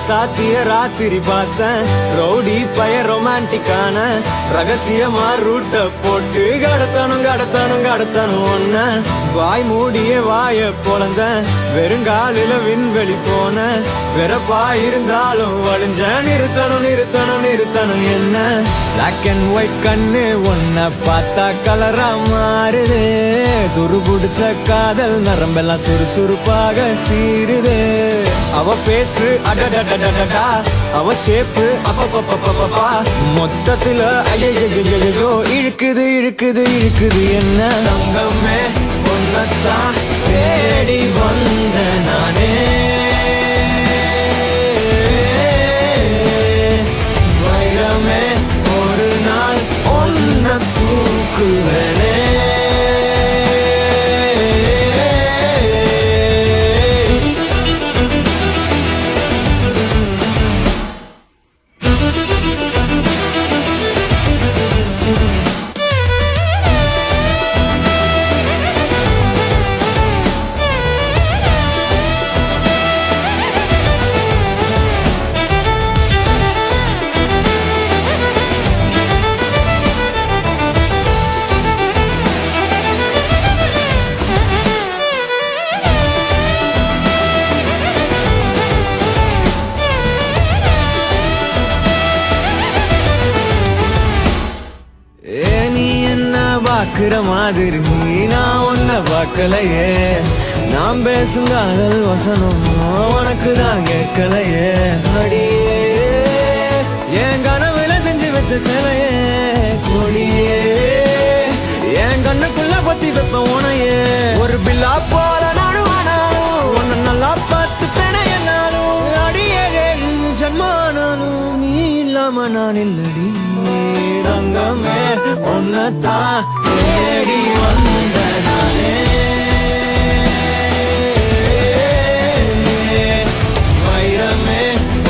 ராசாத்திய ராத்திரி பார்த்தேன் ரவுடி பய ரொமான்டிக்கான ரகசியமா ரூட்ட போட்டு கடத்தணும் ஒன்ன வாய் மூடிய வாய பொழந்த வெறுங்காலில விண்வெளி போன வெறப்பா இருந்தாலும் வழிஞ்ச நிறுத்தணும் என்ன பிளாக் அண்ட் ஒயிட் கண்ணு ஒன்ன பார்த்தா கலரா மாறுது துருபுடிச்ச காதல் நரம்பெல்லாம் சுறுசுறுப்பாக சீருது அவ பேசு அடடடடடா அவ ஷேப்பு அப்பப்பப்பப்பப்பா மொத்தத்துல ஐயோ இழுக்குது என்ன தங்கமே ஒன்னத்தான் தேடி வந்த நானே வைரமே ஒரு நாள் ஒன்ன தூக்குவனே பாக்குற மாதிரி நான் ஒன்ன பார்க்கலையே நான் பேசும் காதல் வசனம் உனக்கு தான் கேட்கலையே அடியே என் கனவுல செஞ்சு வச்ச சிலையே கொடியே என் கண்ணுக்குள்ள பத்தி வைப்ப உனையே ஒரு பில்லா போல நானும் உன்ன நல்லா பார்த்துப்பேன என்னாலும் அடியே ஜன்மானாலும் நீ இல்லாம நான் இல்லடி தங்கமே ஒன்னத்தான் தேடி வந்த நானே வைரமே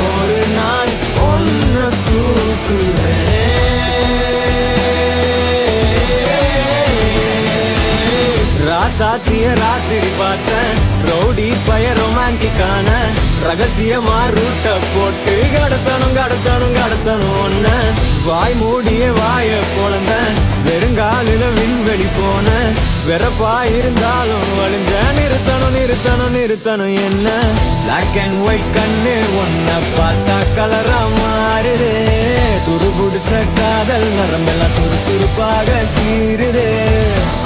ஒரு நாள் ஒன்ன தூக்குவனே ராசாத்திய ராத்திரி பார்த்தேன் ரவுடி பய ரொமான்டிக்கான ரகசியமா ரூட்ட போட்டு கடத்தணும் ஒன்ன வாய் மூடிய வாய பொழந்த வெறுங்காலில விண்வெளி போன வெறப்பா இருந்தாலும் வழிஞ்ச நிறுத்தணும் என்ன பிளாக் அண்ட் ஒயிட் கண்ணு ஒன்ன பார்த்தா கலரா மாறுது துருபுடிச்ச காதல் நரம்பெல்லாம் சுறுசுறுப்பாக சீருது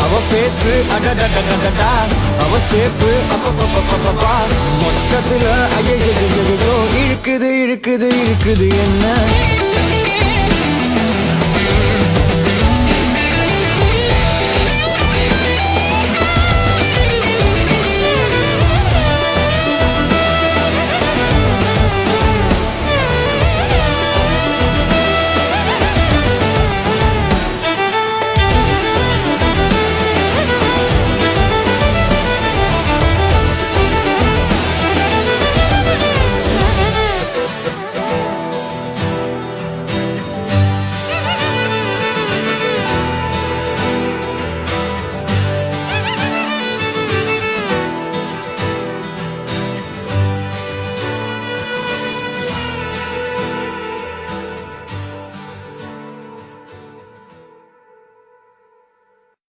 அவ பேசு அடடடடடா அவ ஷேப்பு அப்பப்பப்பப்பப்பா மொத்தத்துல ஐயோ இழுக்குது என்ன